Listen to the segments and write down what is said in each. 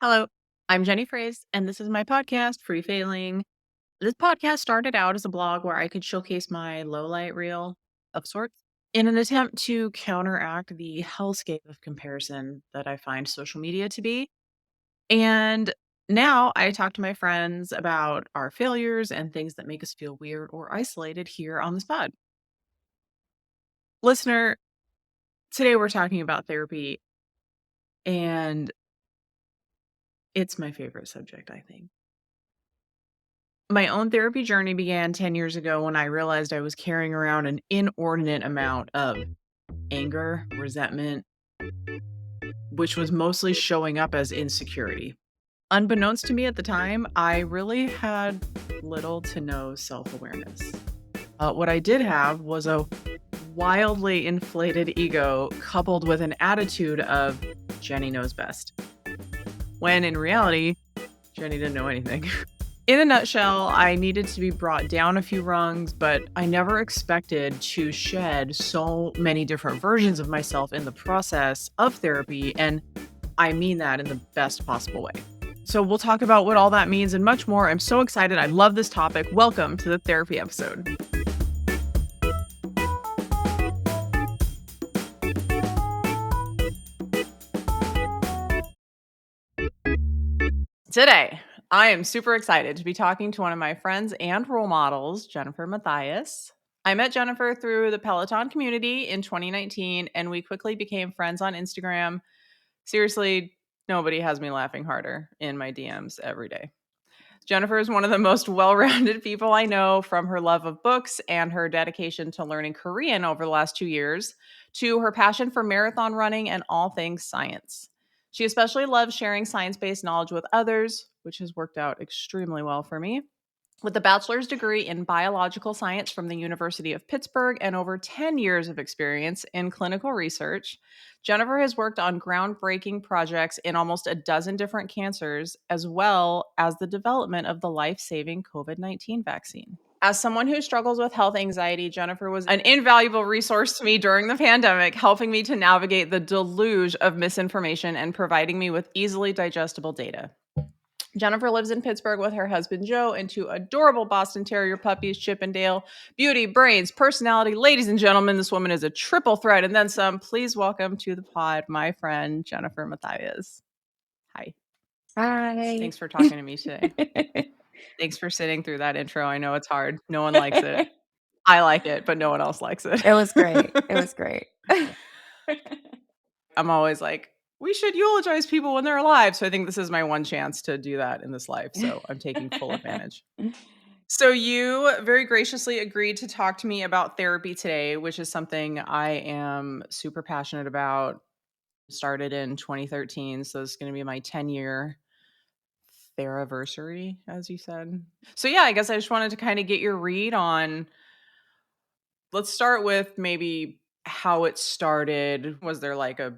Hello, I'm Jenny Phrase, and this is my podcast, Free Failing. This podcast started out as a blog where I could showcase my low light reel of sorts in an attempt to counteract the hellscape of comparison that I find social media to be. And now I talk to my friends about our failures and things that make us feel weird or isolated here on this pod. Listener, today we're talking about therapy, and it's my favorite subject, I think. My own therapy journey began 10 years ago when I realized I was carrying around an inordinate amount of anger, resentment, which was mostly showing up as insecurity. Unbeknownst to me at the time, I really had little to no self awareness. What I did have was a wildly inflated ego coupled with an attitude of Jenny knows best, when in reality, Jenny didn't know anything. In a nutshell, I needed to be brought down a few rungs, but I never expected to shed so many different versions of myself in the process of therapy, and I mean that in the best possible way. So we'll talk about what all that means and much more. I'm so excited. I love this topic. Welcome to the therapy episode. Today, I am super excited to be talking to one of my friends and role models, Jennifer Mathias. I met Jennifer through the Peloton community in 2019, and we quickly became friends on Instagram. Seriously, nobody has me laughing harder in my DMs every day. Jennifer is one of the most well-rounded people I know, from her love of books and her dedication to learning Korean over the last 2 years to her passion for marathon running and all things science. She especially loves sharing science-based knowledge with others, which has worked out extremely well for me. With a bachelor's degree in biological science from the University of Pittsburgh and over 10 years of experience in clinical research, Jennifer has worked on groundbreaking projects in almost a dozen different cancers, as well as the development of the life-saving COVID-19 vaccine. As someone who struggles with health anxiety, Jennifer was an invaluable resource to me during the pandemic, helping me to navigate the deluge of misinformation and providing me with easily digestible data. Jennifer lives in Pittsburgh with her husband, Joe, and two adorable Boston Terrier puppies, Chip and Dale. Beauty, brains, personality. Ladies and gentlemen, this woman is a triple threat and then some. Please welcome to the pod my friend, Jennifer Mathias. Hi. Hi. Thanks for talking to me today. Thanks for sitting through that intro. I know it's hard. No one likes it. I like it, but no one else likes it. It was great. It was great. I'm always like, we should eulogize people when they're alive. So I think this is my one chance to do that in this life. So I'm taking full advantage. So you very graciously agreed to talk to me about therapy today, which is something I am super passionate about. Started in 2013, so it's going to be my 10-year theraversary, as you said. So yeah, I guess I just wanted to kind of get your read on, let's start with maybe how it started. Was there like a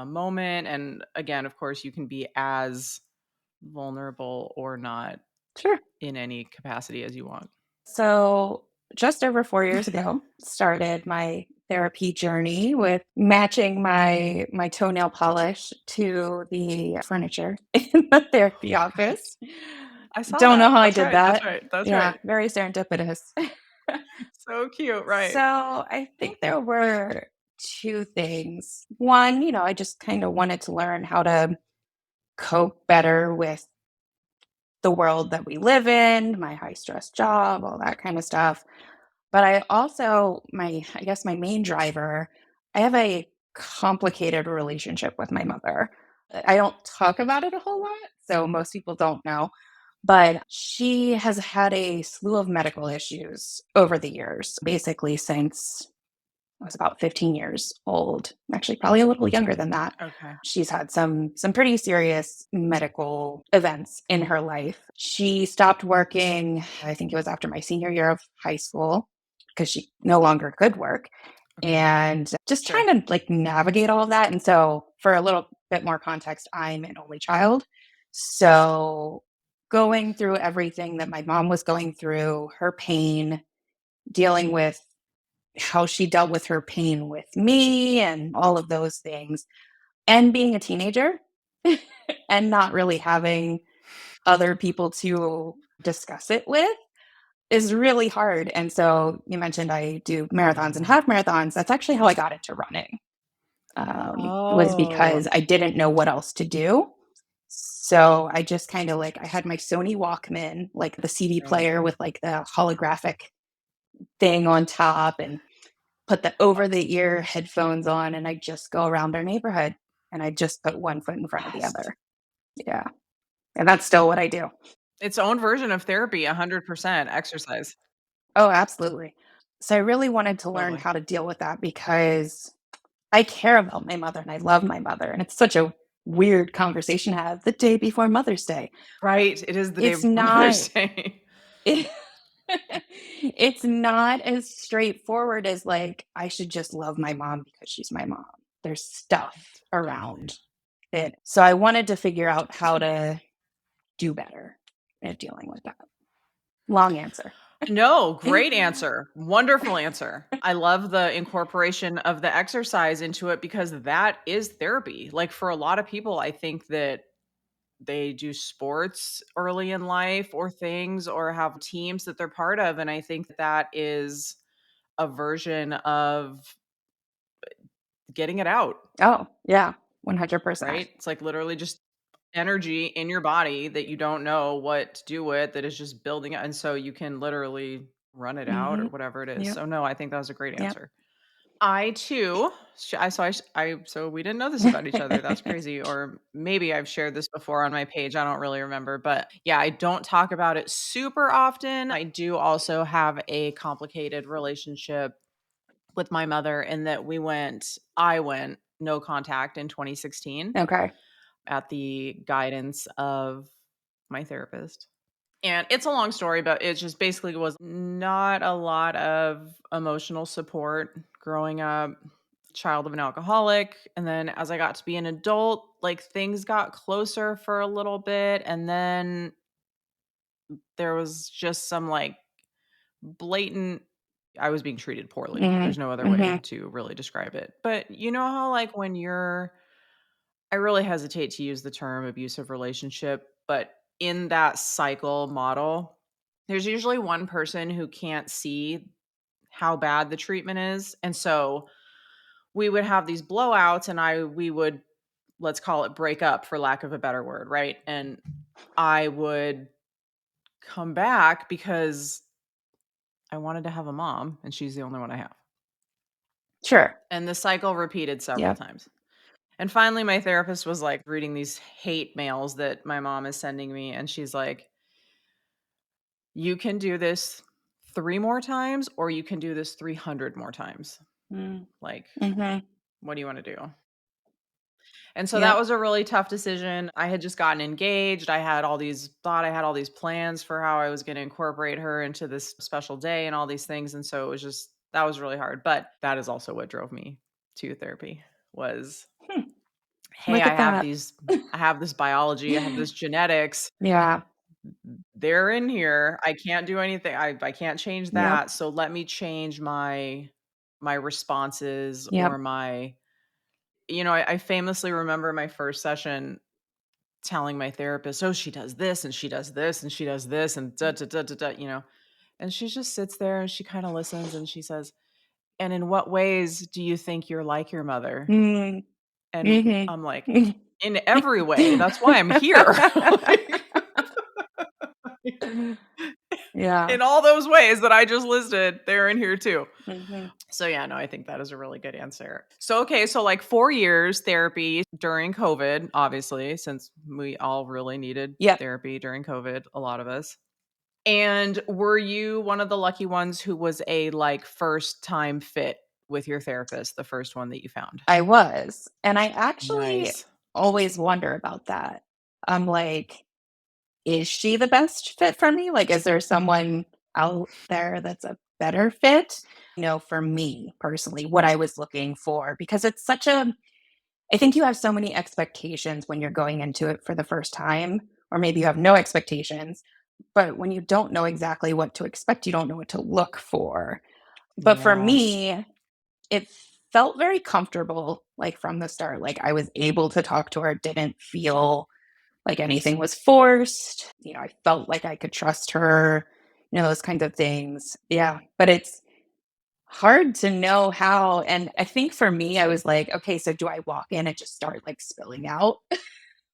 moment? And again, of course, you can be as vulnerable or not Sure. in any capacity as you want. So just over 4 years ago, started my therapy journey with matching my toenail polish to the furniture in the therapy office. I saw Don't know that. how I That's did right. That's that. right. That's Yeah, right. very serendipitous. So cute. Right. So I think there were two things. One, I just kind of wanted to learn how to cope better with the world that we live in, my high stress job, all that kind of stuff. But I also, I guess my main driver, I have a complicated relationship with my mother. I don't talk about it a whole lot, so most people don't know. But she has had a slew of medical issues over the years, basically since I was about 15 years old, actually probably a little younger than that. Okay. She's had some pretty serious medical events in her life. She stopped working, I think it was after my senior year of high school, because she no longer could work. Okay. And just Sure. trying to like navigate all of that. And so for a little bit more context, I'm an only child. So going through everything that my mom was going through, her pain, dealing with how she dealt with her pain with me and all of those things. And being a teenager, and not really having other people to discuss it with is really hard. And so you mentioned I do marathons and half marathons. That's actually how I got into running. Was Oh, because I didn't know what else to do. So I just kind of like I had my Sony Walkman, like the CD right. player with like the holographic thing on top, and put the over the ear headphones on, and I just go around our neighborhood and I just put one foot in front of the Best. other. Yeah. And that's still what I do. Its own version of therapy, 100% exercise. Oh, absolutely. So I really wanted to learn Totally. how to deal with that because I care about my mother and I love my mother. And it's such a weird conversation to have the day before Mother's Day. Right, it is the day It's before not Mother's Day. it, it's not as straightforward as like I should just love my mom because she's my mom. There's stuff Totally. around it. So I wanted to figure out how to do better at dealing with that. Long answer. No, great answer. Wonderful answer. I love the incorporation of the exercise into it because that is therapy. Like, for a lot of people, I think that they do sports early in life or things or have teams that they're part of, and I think that is a version of getting it out, Oh, yeah, 100%. right? It's like literally just energy in your body that you don't know what to do with, that is just building up, and so you can literally run it out or Mhm. whatever it is. Yep, So no, I think that was a great yep. answer. I too, so we didn't know this about each other. That's crazy. Or maybe I've shared this before on my page. I don't really remember, but yeah, I don't talk about it super often. I do also have a complicated relationship with my mother in that I went no contact in 2016 Okay. at the guidance of my therapist. And it's a long story, but it just basically was not a lot of emotional support growing up, child of an alcoholic. And then as I got to be an adult, like things got closer for a little bit. And then there was just some like blatant, I was being treated poorly. Mhm, There's no other way mhm. to really describe it. But you know how, like, when you're, I really hesitate to use the term abusive relationship, but in that cycle model, there's usually one person who can't see how bad the treatment is. And so we would have these blowouts and we would, let's call it break up for lack of a better word, right? And I would come back because I wanted to have a mom and she's the only one I have. Sure. And the cycle repeated several Yep. times. And finally, my therapist was like reading these hate mails that my mom is sending me. And she's like, you can do this 3 more times, or you can do this 300 more times. Mm, Like, mhm. what do you want to do? And so that Yep. was a really tough decision. I had just gotten engaged. I had all these plans for how I was going to incorporate her into this special day and all these things. And so it was just, that was really hard. But that is also what drove me to therapy was, Hmm, hey, look at that. I have this biology, I have this genetics. Yeah. They're in here. I can't do anything. I can't change Yep. that. So let me change my responses or Yep. my, I famously remember my first session telling my therapist, "Oh, she does this and she does this and she does this and da da da da da," And she just sits there and she kind of listens and she says, "And in what ways do you think you're like your mother?" Mm, And mhm. I'm like, "In every way. That's why I'm here." Like, Yeah. in all those ways that I just listed, they're in here too. Mhm. So yeah, no, I think that is a really good answer. So okay, so like 4 years therapy during COVID, obviously, since we all really needed Yep. therapy during COVID, a lot of us. And were you one of the lucky ones who was a like first time fit with your therapist, the first one that you found? I was, and I actually Nice. always wonder about that. I'm like, is she the best fit for me? Like, is there someone out there that's a better fit? For me personally, what I was looking for, because it's such a, I think you have so many expectations when you're going into it for the first time, or maybe you have no expectations. But when you don't know exactly what to expect, you don't know what to look for. But for Yes. me, it felt very comfortable like from the start. Like I was able to talk to her, didn't feel like anything was forced. I felt like I could trust her, those kinds of things. Yeah. But it's hard to know how. And I think for me, I was like, okay, so do I walk in and just start like spilling out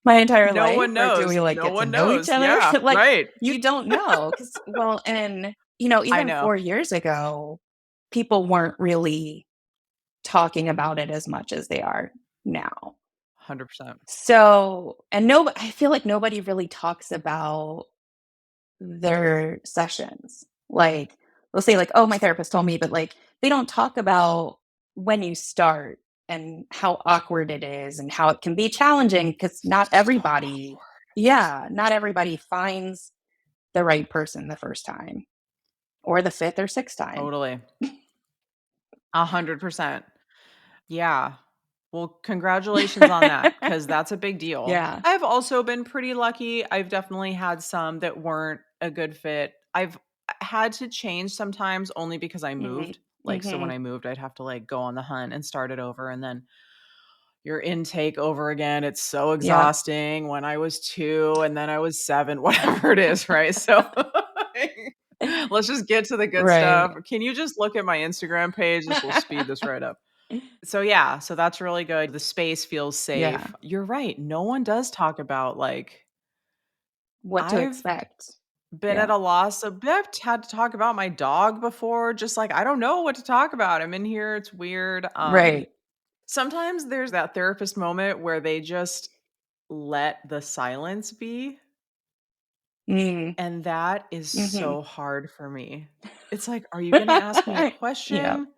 my entire No life? one Or do knows. we like No get to one know each knows. other? Yeah, Like, right. you don't know. Cause, well, and, I even know. 4 years ago, people weren't really talking about it as much as they are now. 100%. So, and no, I feel like nobody really talks about their sessions. Like, they'll say, like, oh, my therapist told me, but like, they don't talk about when you start and how awkward it is and how it can be challenging because not So everybody, yeah, not everybody finds the right person the first time or the fifth or sixth time. totally. 100%. Yeah. Well, congratulations on that, because that's a big deal. Yeah. I've also been pretty lucky. I've definitely had some that weren't a good fit. I've had to change sometimes only because I Mhm. moved. Like, so when Mhm. I moved, I'd have to like go on the hunt and start it over, and then your intake over again. It's so Yep. exhausting. When I was 2 and then I was 7, whatever it is, right? So let's just get to the good stuff. Right. Can you just look at my Instagram page? This will speed this right up. So yeah, so that's really good. The space feels Yeah. safe. You're right. No one does talk about like What to I've expect. been at Yeah. a loss. I've had to talk about my dog before. Just like I don't know what to talk about. I'm in here. It's weird. Right. Sometimes there's that therapist moment where they just let the silence be, Mm. and that is Mhm. so hard for me. It's like, are you going to ask me a Yep. question?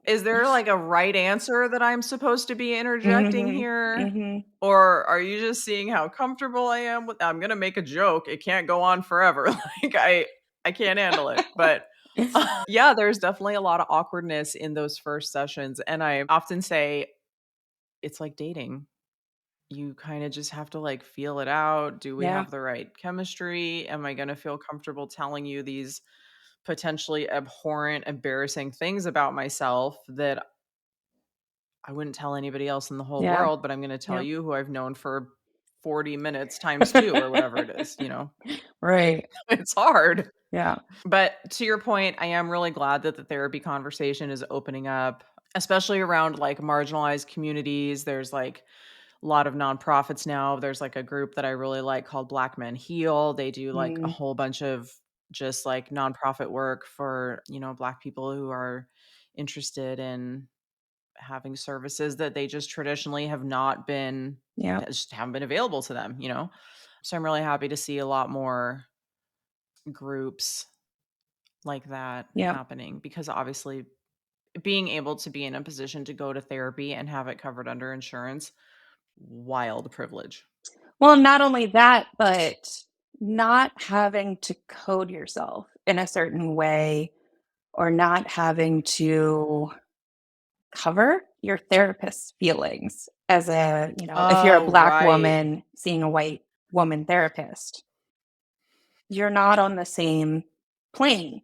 Is there like a right answer that I'm supposed to be interjecting Mhm. here? Mhm. Or are you just seeing how comfortable I am with I'm going to make a joke. It can't go on forever. Like I can't handle it. But yeah, there's definitely a lot of awkwardness in those first sessions, and I often say it's like dating. You kind of just have to like feel it out. Do we Yeah. have the right chemistry? Am I going to feel comfortable telling you these potentially abhorrent, embarrassing things about myself that I wouldn't tell anybody else in the whole Yeah. world, but I'm going to tell Yep. you who I've known for 40 minutes times 2 or whatever it is? Right. It's hard. Yeah. But to your point, I am really glad that the therapy conversation is opening up, especially around like marginalized communities. There's like a lot of nonprofits now. There's like a group that I really like called Black Men Heal. They do like a Mm. whole bunch of just like nonprofit work for, Black people who are interested in having services that they just traditionally have not been Yep. that just haven't been available to them. So I'm really happy to see a lot more groups like that Yep. happening, because obviously being able to be in a position to go to therapy and have it covered under insurance, wild privilege. Well, not only that, but not having to code yourself in a certain way or not having to cover your therapist's feelings as if you're a Oh, Black right. woman seeing a white woman therapist, you're not on the same plane,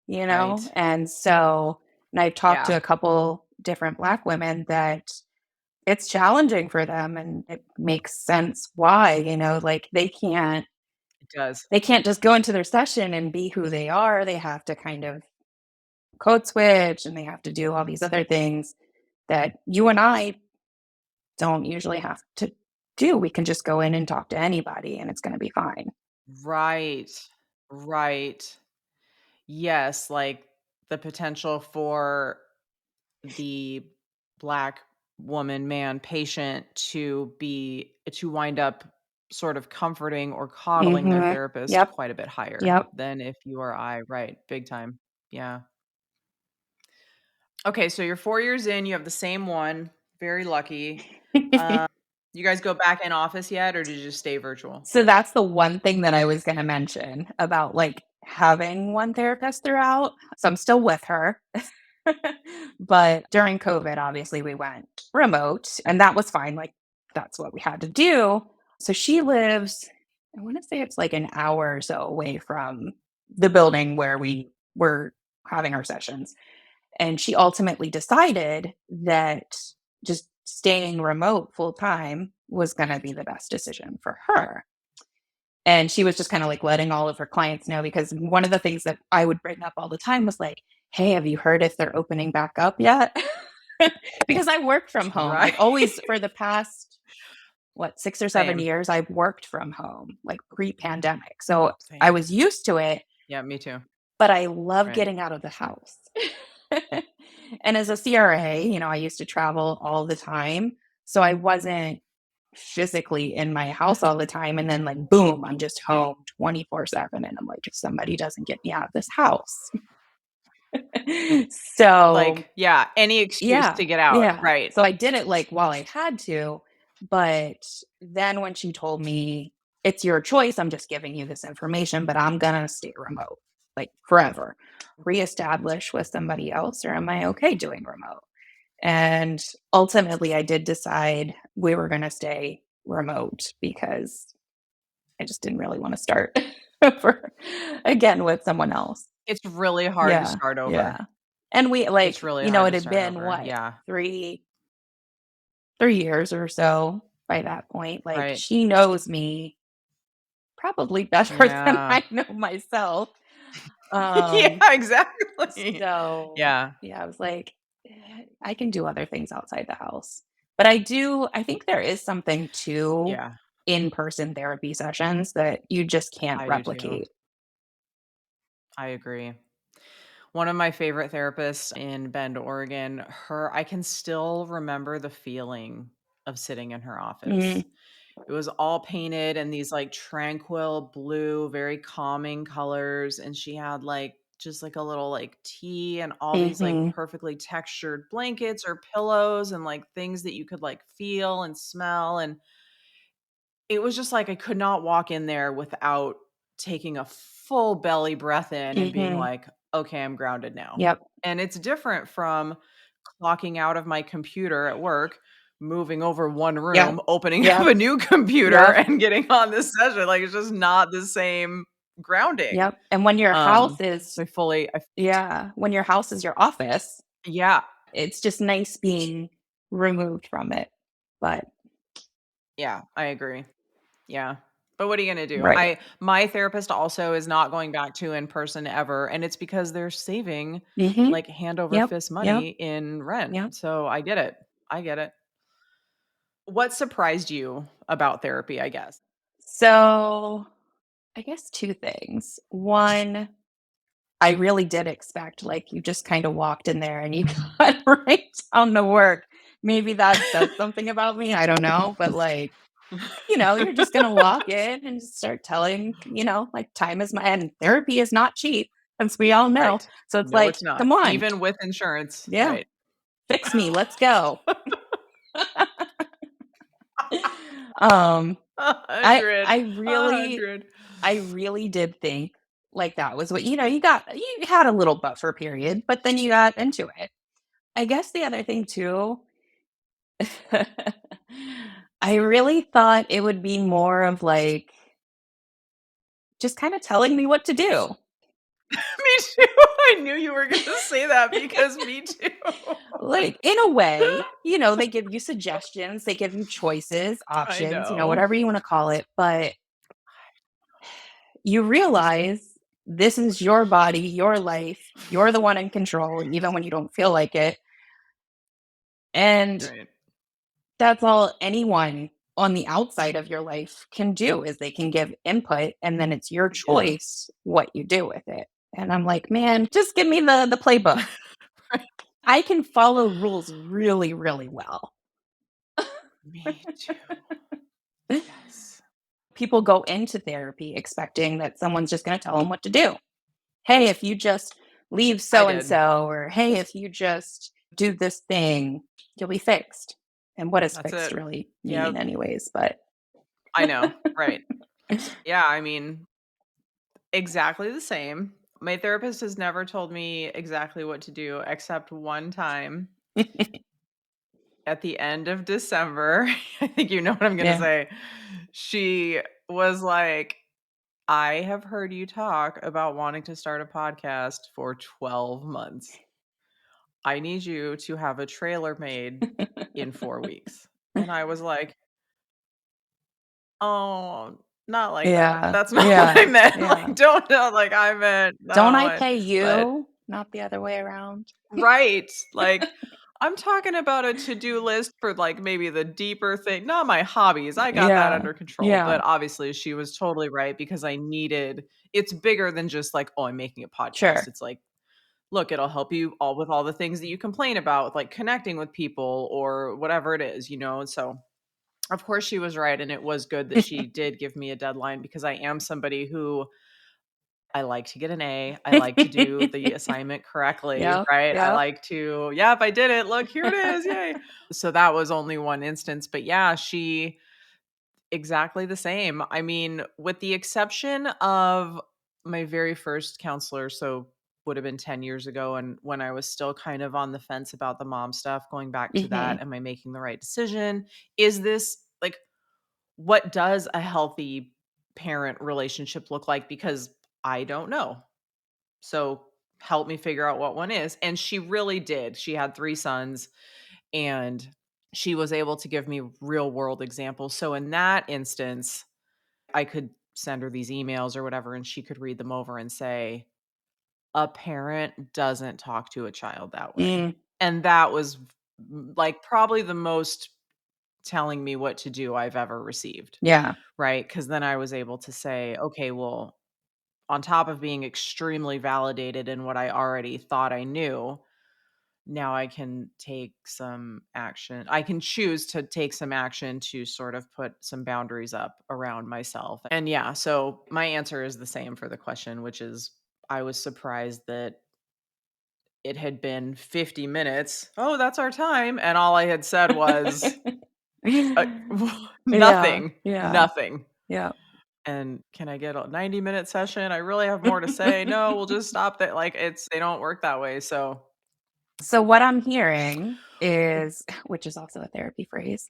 Right. And so, and I've talked to Yeah, a couple different Black women that it's challenging for them and it makes sense why, like it does. they can't just go into their session and be who they are. They have to kind of code switch and they have to do all these other things that you and I don't usually have to do. We can just go in and talk to anybody and it's going to be fine. Right. Right. Yes, like the potential for the Black woman, man, patient to wind up sort of comforting or coddling their Mhm. therapist Yep. quite a bit higher Yep. than if you or I, right, big time. Yeah. Okay, so you're 4 years in, you have the same one, very lucky. Um, you guys go back in office yet, or did you just stay virtual? So that's the one thing that I was gonna mention about, like, having one therapist throughout. So I'm still with her. But during COVID, obviously, we went remote, and that was fine, like, that's what we had to do. So she lives, I wanna say it's, like, an hour or so away from the building where we were having our sessions, and she ultimately decided that just staying remote full time was going to be the best decision for her. And she was just kind of like letting all of her clients know, because one of the things that I would bring up all the time was like, hey, have you heard if they're opening back up yet? Because I worked from home, Right. like always for the past, what, 6 or 7 Same. years, I've worked from home, like pre-pandemic. So I Same. was used to it, Yeah, me too. but I love Right. getting out of the house. And as a CRA, I used to travel all the time. So I wasn't physically in my house all the time. And then, like, boom, I'm just home 24/7. And I'm like, if somebody doesn't get me out of this house. So, Like, yeah, any excuse yeah, to get out. yeah. Right. So I did it like while I had to. But then when she told me, it's your choice, I'm just giving you this information, but I'm going to stay remote like forever, reestablish with somebody else, or am I okay doing remote? And ultimately, I did decide we were going to stay remote because I just didn't really want to start for, again, with someone else. It's really hard to Yeah. start over. Yeah. And we It's like, really hard it to had start been over. what, Yeah. 3 years or so by that point. Like, Right. she knows me probably better than Yeah. I know myself. Yeah, Um, exactly. so Yeah. yeah, I was like, I can do other things outside the house. But I think there is something to Yeah, in-person therapy sessions that you just can't I do too. replicate. I agree. One of my favorite therapists in Bend, Oregon, I can still remember the feeling of sitting in her office. Mm, It was all painted in these like tranquil blue, very calming colors. And she had like just like a little like tea and all these like mhm, perfectly textured blankets or pillows and like things that you could like feel and smell. And it was just like I could not walk in there without taking a full belly breath in and being mhm. like, "Okay, I'm grounded now." Yep, And it's different from clocking out of my computer at work, moving over one yep, room, opening up yep, a new computer, yep, and getting on this session. Like, it's just not the same grounding. yep. And when your house So is I fully I yeah, when your house is your office, yeah, it's just nice being removed from it. But yeah, I agree. Yeah. But what are you gonna do? right. My therapist also is not going back to in person ever, and it's because they're saving, Mhm. like, hand over Yep, fist yep, money in rent. yep. So I get it. I get it. What surprised you about therapy, I guess? So, I guess 2 things. One, I really did expect, like, you just kinda walked in there and you got right down to work. Maybe that says something about me, I don't know, but, like, you're just gonna walk in and just start telling, like, time is my and therapy is not cheap, as we all know. Right. So it's No, like, it's not. "Come on, Even with insurance, yeah, right. fix me, let's go." Um, I 100. I a really 100. I really did think, like, that was what you had a little buffer period, but then you got into it. I guess the other thing too, I really thought it would be more of, like, just kinda telling me what to do. Me too. I knew you were gonna say that because me too. Like, in a way, they give you suggestions, they give you choices, I options, know. whatever you wanna call it, but you Just like realize this is your body, your life, you're the one in control, even when you don't feel like it, and right. that's all anyone on the outside of your life can do is they can give input, and then it's your Yeah. choice what you do with it. And I'm like, "Man, just give me the playbook. I can follow rules really, really well." Me too. Yes. People go into therapy expecting that someone's just gonna tell them what to do. "Hey, if you just leave I so and did. so," or "Hey, if you just do this thing, you'll be fixed." And what does That's fixed it. really mean Yep. anyways, but I know. Right. Yeah, I mean, exactly the same. My therapist has never told me exactly what to do except one time at the end of December. I think you know what I'm gonna Yeah. say. She was like, "I have heard you talk about wanting to start a podcast for 12 months. I need you to have a trailer made in 4 weeks. And I was like, "Oh, not like that. Yeah, That's not what I yeah, meant." yeah. Like, don't know, like, I meant Don't no, I pay but you, not the other way around? right. Like, I'm talking about a to-do list for, like, maybe the deeper thing not my hobbies, I got that Yeah, under control, yeah, but obviously she was totally right because I needed it's bigger than just like, "Oh, I'm making a podcast." sure. It's like, "Look, it'll help you all with all the things that you complain about, with, like, connecting with people or whatever it is," you know? And so, of course, she was right, and it was good that she did give me a deadline because I am somebody who I like to get an A. I like to do the assignment correctly, Yep, right? I yep. like to, "Yep, I did it. Look, here it is. Yay." So that was only one instance, but yeah, she exactly the same. I mean, with the exception of my very first counselor, so would have been 10 years ago, and when I was still kind of on the fence about the mom stuff, going back to Mhm, that, am I making the right decision? Is this like what does a healthy parent relationship look like? Because I don't know. So help me figure out what one is. And she really did. She had 3 sons and she was able to give me real world examples. So in that instance, I could send her these emails or whatever and she could read them over and say, "A parent doesn't talk to a child that way." mm, And that was like probably the most telling me what to do I've ever received, yeah. right? Cuz then I was able to say, "Okay, well, on top of being extremely validated in what I already thought I knew, now I can take some action. I can choose to take some action to sort of put some boundaries up around myself." And yeah, so my answer is the same for the question, which is I was surprised that it had been 50 minutes. "Oh, that's our time." And all I had said was uh, Yeah, nothing, yeah, nothing. yeah. And can I get a 90-minute session? I really have more to say. No, we'll just stop that. Like it's they don't work that way. So So what I'm hearing is which is also a therapy phrase.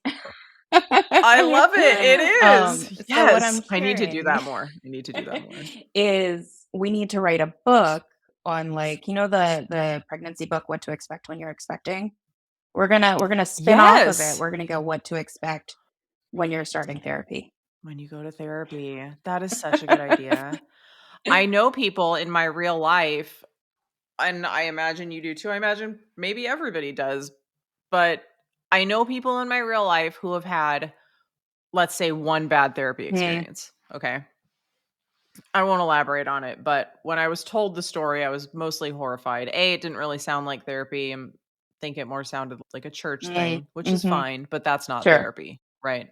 I love it. It is. So what I'm Yes. I need to do hearing that more. I need to do that more. is we need to write a book on, like, the pregnancy book, What to Expect When You're Expecting? We're gonna spin off of it. Yes. We're gonna go What to Expect When You're Starting Therapy. When you go to therapy, that is such a good idea. I know people in my real life, and I imagine you do too. I imagine maybe everybody does, but I know people in my real life who have had, let's say, one bad therapy Hmm, experience. Okay. I won't elaborate on it, but when I was told the story, I was mostly horrified. A, it didn't really sound like therapy, and think it more sounded like a church mm, thing, which is mhm, fine, but that's not sure, therapy, right?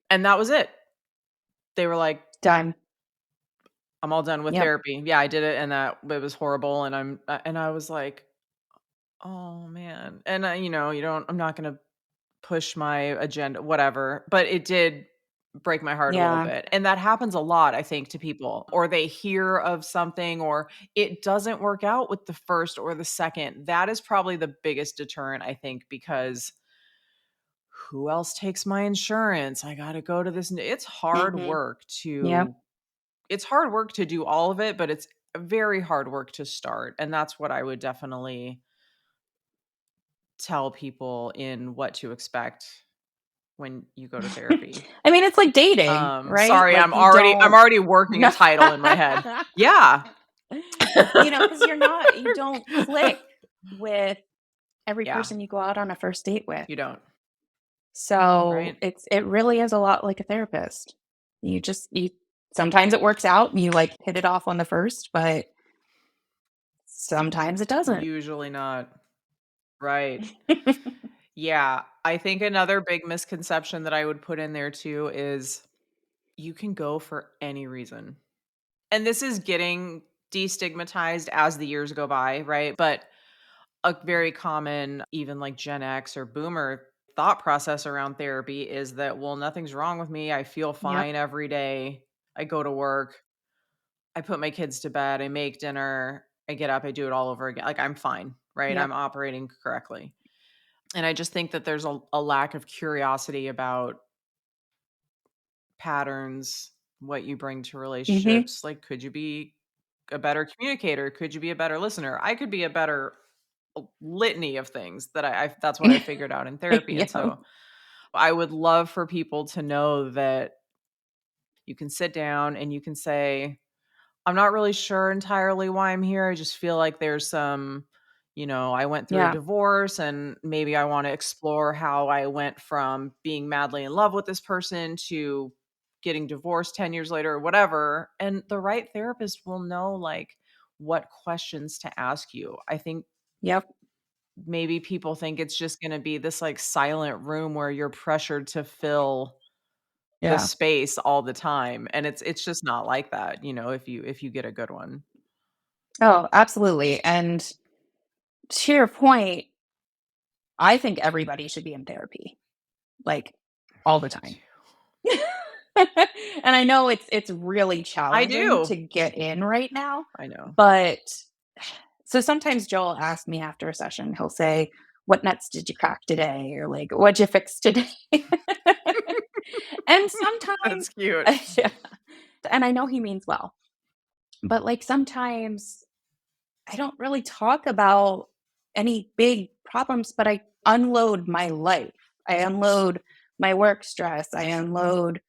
And that was it. They were like, done. "I'm all done with Yep, therapy." Yeah, I did it, and that it was horrible, and and I was like, "Oh man," and you don't. I'm not gonna push my agenda, whatever. But it did break my heart a little yeah, bit. And that happens a lot, I think, to people, or they hear of something, or it doesn't work out with the first or the second. That is probably the biggest deterrent, I think, because who else takes my insurance? I got to go to this. It's hard mhm, work yep. to, it's hard work to do all of it, but it's very hard work to start. And that's what I would definitely tell people in what to expect when you go to therapy. I mean, it's like dating, right? Sorry, Like, I'm you already don't working a no. title in my head. Yeah. Because you don't click with every Yeah, person you go out on a first date with. you don't, So, right? it really is a lot like a therapist. You sometimes it works out and you, like, hit it off on the first, but sometimes it doesn't. Usually not. Right. Yeah, I think another big misconception that I would put in there too is you can go for any reason. And this is getting destigmatized as the years go by, right? But a very common, even like Gen X or boomer thought process around therapy is that, well, nothing's wrong with me. I feel Yep, fine every day. I go to work. I put my kids to bed, I make dinner, I get up, I do it all over again. Like I'm fine, right? yep. I'm operating correctly. And I just think that there's a lack of curiosity about patterns, what you bring to Mhm. relationships. Like, could you be a better communicator? Could you be a better listener? I could be a better a litany of things that I that's what I figured out in therapy. And Yep. so I would love for people to know that you can sit down and you can say, I'm not really sure entirely why I'm here. I just feel like there's some, I went through a Yeah. divorce and maybe I want to explore how I went from being madly in love with this person to getting divorced 10 years later or whatever. And the right therapist will know like what questions to ask you. I think Yep. maybe people think it's just going to be this like silent room where you're pressured to fill the Yeah. space all the time, and it's just not like that, if you get a good one. Oh, absolutely. And to your point, I think everybody should be in therapy, like, all the Me time. too. And I know it's really I challenging do. to get in right now, I know. but so sometimes Joel asks me after a session, he'll say, "What nuts did you crack today?" Or like, "What'd you fix today?" And sometimes That's cute. yeah, and I know he means well, but, like, sometimes I don't really talk about any big problems, but I unload my life. I unload my work stress. I unload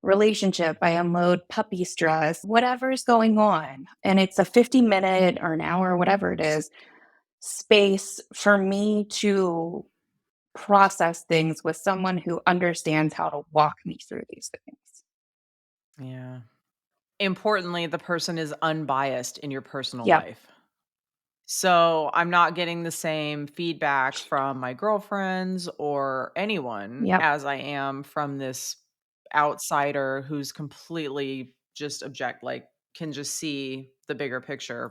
relationship. I unload puppy stress, whatever's going on. And it's a 50-minute or an hour, whatever it is, space for me to process things with someone who understands how to walk me through these things. Yeah. Importantly, the person is unbiased in your personal Yep. life. So, I'm not getting the same feedback from my girlfriends or anyone Yep. as I am from this outsider who's completely just like, can just see the bigger picture.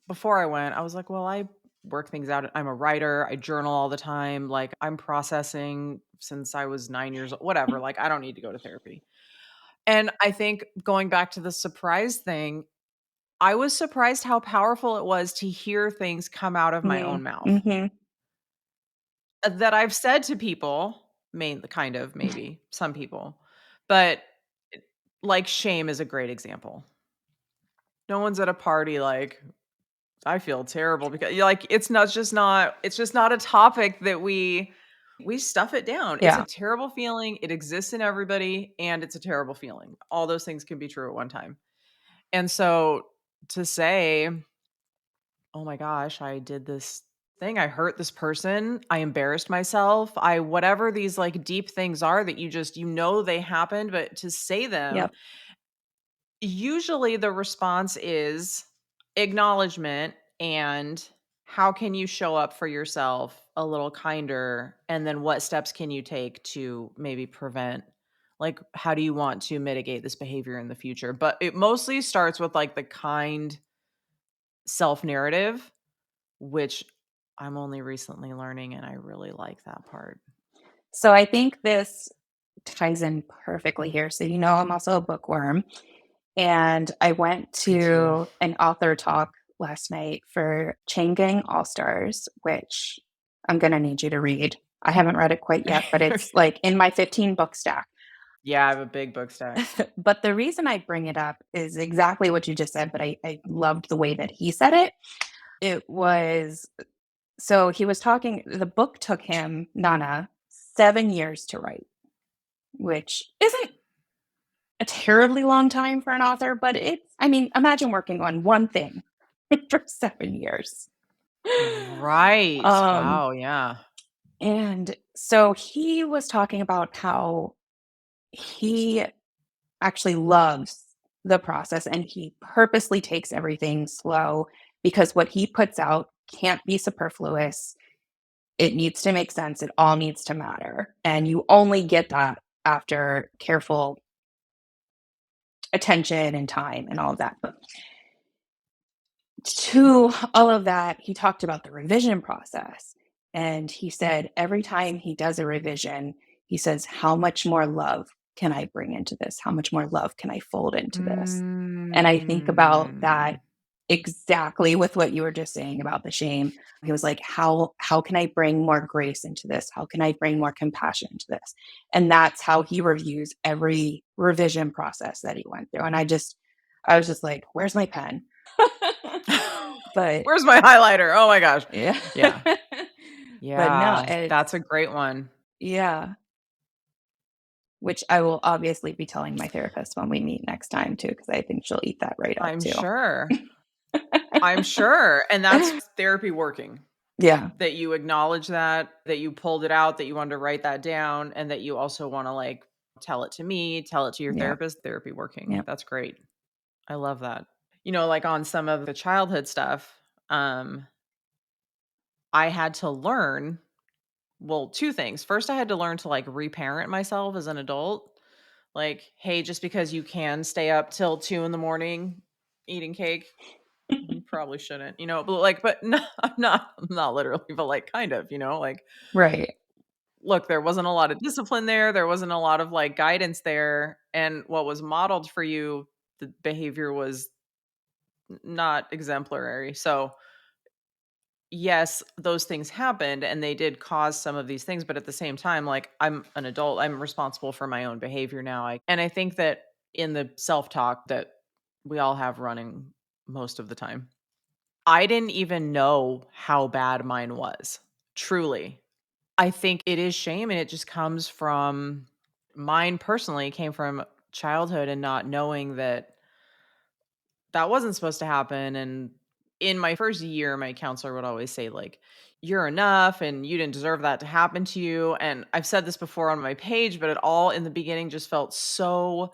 Before I went, I was like, "Well, I work things out. I'm a writer. I journal all the time. Like, I'm processing since I was 9 years old, whatever. Like, I don't need to go to therapy." And I think going back to the surprise thing, I was surprised how powerful it was to hear things come out of my Mm, own mouth mhm. that I've said to people, kind of, maybe some people, but like shame is a great example. No one's at a party like, I feel terrible because like it's just not a topic that we stuff it down. It's a Yeah. terrible feeling. It exists in everybody and it's a terrible feeling. All those things can be true at one time. And so to say, "Oh my gosh, I did this thing. I hurt this person. I embarrassed myself. I whatever these like deep things are that they happened, but to say them, Yep. usually the response is acknowledgement and how can you show up for yourself a little kinder, and then what steps can you take to maybe prevent, like how do you want to mitigate this behavior in the future? But it mostly starts with like the kind self narrative, which I'm only recently learning and I really like that part. So I think this ties in perfectly here. So, I'm also a bookworm. And I went Me too. to an author talk last night for Chain Gang All Stars, which I'm going to need you to read. I haven't read it quite yet, but it's like in my 15 book stack. Yeah, I have a big book stack. But the reason I bring it up is exactly what you just said, but I loved the way that he said it. It was so he was talking, the book took him, Nana, 7 years to write, which isn't a terribly long time for an author, but I mean, imagine working on one thing for 7 years. Right. Um, Wow, yeah. and so he was talking about how he actually loves the process and he purposely takes everything slow because what he puts out can't be superfluous. It needs to make sense. It all needs to matter. And you only get that after careful attention and time and all of that. But to all of that, he talked about the revision process. And he said every time he does a revision, he says, "How much more love can I bring into this? How much more love can I fold into this?" And I think about Mm. that exactly with what you were just saying about the shame. He was like, how can I bring more grace into this? How can I bring more compassion into this? And that's how he reviews every revision process that he went through. And I was just like, where's my pen? But Where's my highlighter? Oh my gosh. yeah. Yeah. But no, Yeah. That's it's a great one. yeah, which I will obviously be telling my therapist when we meet next time too, because I think she'll eat that right up I'm too. sure. I'm sure. And that's therapy working. Yeah, That you acknowledge that you pulled it out, that you wanted to write that down, and that you also want to like tell it to me, tell it to your yeah, therapist, therapy working. yeah. That's great. I love that. Like on some of the childhood stuff, um, I had to learn, well, two things. First, I had to learn to like reparent myself as an adult. Like, hey, just because you can stay up till 2 in the morning eating cake, you probably shouldn't, but no, I'm not literally, but like kind of, like Right. look, there wasn't a lot of discipline there. There wasn't a lot of like guidance there. And what was modeled for you, the behavior was not exemplary. So, yes, those things happened and they did cause some of these things. But at the same time, like I'm an adult, I'm responsible for my own behavior now. And I think that in the self talk that we all have running most of the time, I didn't even know how bad mine was. Truly. I think it is shame, and it just comes from mine personally came from childhood and not knowing that that wasn't supposed to happen. And in my first year, my counselor would always say, like, you're enough and you didn't deserve that to happen to you. And I've said this before on my page, but it all in the beginning just felt so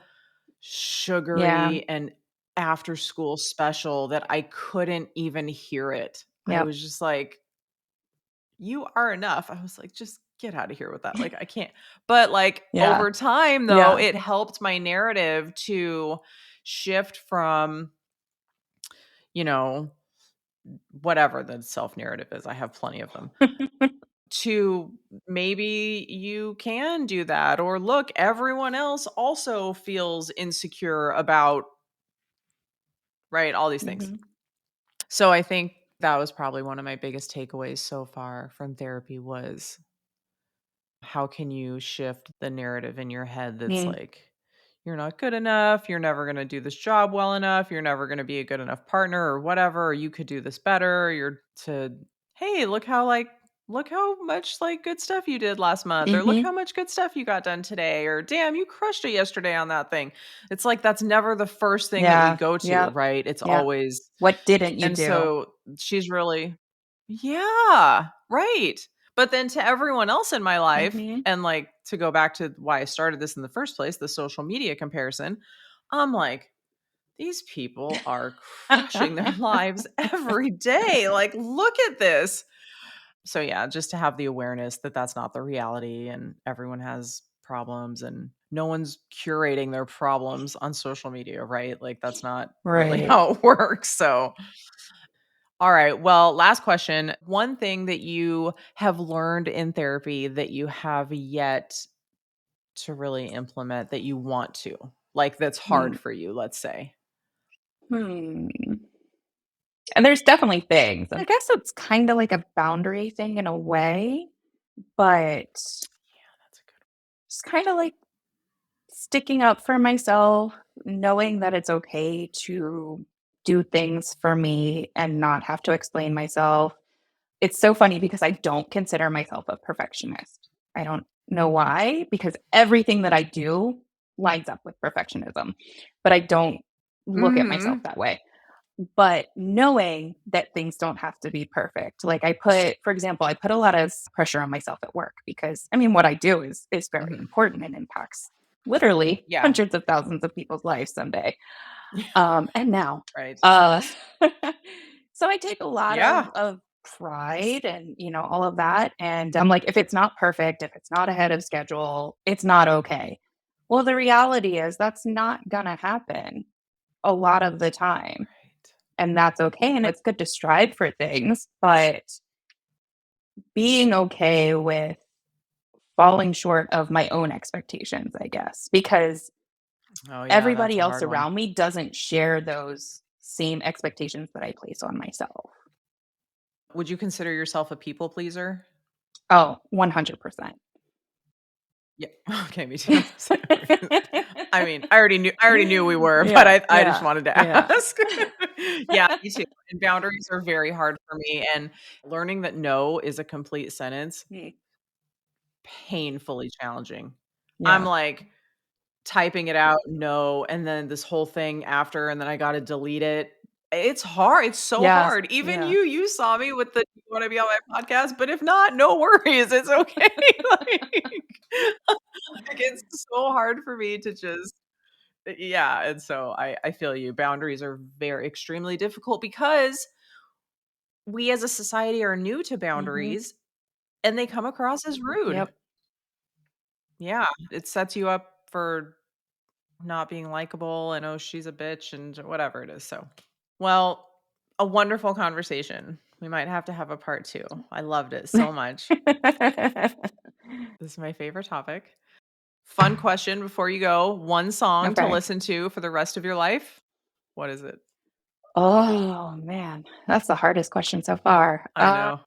Yeah. sugary and after school special that I couldn't even hear it. I Yep. was just like, you are enough. I was like, just get out of here with that. Like, I can't. But like Yeah. over time, though, Yeah. it helped my narrative to shift from, you know, whatever the self narrative is. I have plenty of them to maybe you can do that. Or look, everyone else also feels insecure about, right? All these things. Mhm. So I think that was probably one of my biggest takeaways so far from therapy was how can you shift the narrative in your head that's Mm. like, you're not good enough, you're never going to do this job well enough, you're never going to be a good enough partner or whatever, or you could do this better, hey, look how much like good stuff you did last month, or look how Mhm. much good stuff you got done today, or damn, you crushed it yesterday on that thing. It's like that's never the first thing that we Yeah. go to, Yep. right? It's Yep. always, What didn't you and do? so she's really, yeah, right. But then to everyone else in my life, Mhm. and like to go back to why I started this in the first place, the social media comparison, I'm like, these people are crushing their lives every day. Like, look at this. So, yeah, just to have the awareness that that's not the reality and everyone has problems and no one's curating their problems on social media, right? Like, that's not really Right. how it works. So, all right. Well, last question. One thing that you have learned in therapy that you have yet to really implement that you want to, like that's Hmm. hard for you, let's say. Hmm. And there's definitely things. I guess it's kind of like a boundary thing in a way, but Yeah, that's a good it's kind of like sticking up for myself, knowing that it's okay to do things for me and not have to explain myself. It's so funny because I don't consider myself a perfectionist. I don't know why, because everything that I do lines up with perfectionism, but I don't look at myself Mhm. that way. But knowing that things don't have to be perfect. Like I put, for example, I put a lot of pressure on myself at work because I mean what I do is very Mhm. important and impacts literally Yeah. hundreds of thousands of people's lives someday. And now. Right. Uh so I take a lot Yeah. of pride and all of that. And I'm like, if it's not perfect, if it's not ahead of schedule, it's not okay. Well, the reality is that's not gonna happen a lot of the time. Right. And that's okay. And it's good to strive for things, but being okay with falling short of my own expectations, I guess, because Oh yeah, that's everybody a else hard one. around me doesn't share those same expectations that I place on myself. Would you consider yourself a people pleaser? Oh, 100%. Yeah. Okay, me too. I mean, I already knew we were, but Yeah, I just yeah, wanted to yeah. ask. Yeah, me too. And boundaries are very hard for me, and learning that no is a complete sentence, Mm, painfully challenging. I'm yeah, like typing it out, no, and then this whole thing after, and then I gotta delete it. It's hard, it's so yes, hard. Even yeah. you saw me with the, "You wanna be on my podcast?" But if not, no worries, it's okay. Like, it's so hard for me to just yeah, and so I feel you. Boundaries are very extremely difficult because we as a society are new to Mhm. boundaries, and they come across as rude. Yep. Yeah, it sets you up for not being likable and, "Oh, she's a bitch," and whatever it is, so well, a wonderful conversation. We might have to have a part 2. I loved it so much. This is my favorite topic. Fun question before you go, one song to Okay. listen to for the rest of your life? What is it? Oh, man, that's the hardest question so far. I know.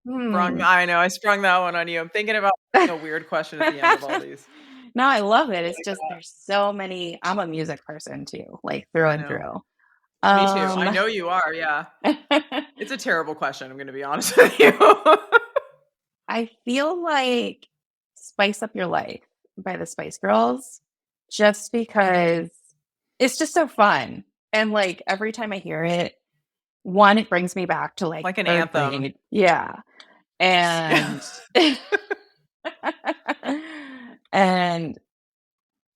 Hmm. I know, I sprung that one on you. I'm thinking about a weird question at the end of all these. No, I love it. It's Like, just there's so many. I'm a music person too, like through I and know. through. Me too. I Um, know you are, yeah. It's a terrible question, I'm gonna be honest with you. I feel like "Spice Up Your Life" by the Spice Girls, just because it's just so fun, and like every time I hear it, one, it brings me back to like Like an 3rd anthem. grade, yeah, Yeah. and and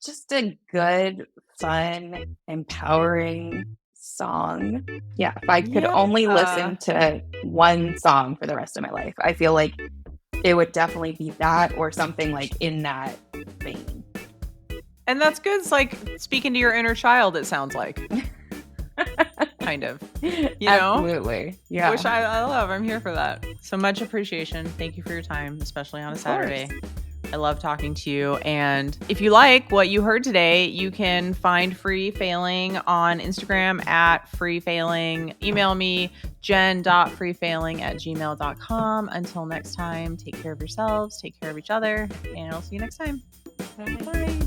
just a good, fun, empowering song. Yeah, if I could Yeah. only listen to one song for the rest of my life, I feel like it would definitely be that or something like in that vein. And that's good, it's like speaking to your inner child, it sounds like, kind of, you know? Absolutely. Which Yeah, I love, I'm here for that. So much appreciation. Thank you for your time, especially on a of course. Saturday. I love talking to you. And if you like what you heard today, you can find Free Failing on Instagram at Free Failing. Email me, jen.freefailing@gmail.com. Until next time, take care of yourselves, take care of each other, and I'll see you next time. Bye. Bye.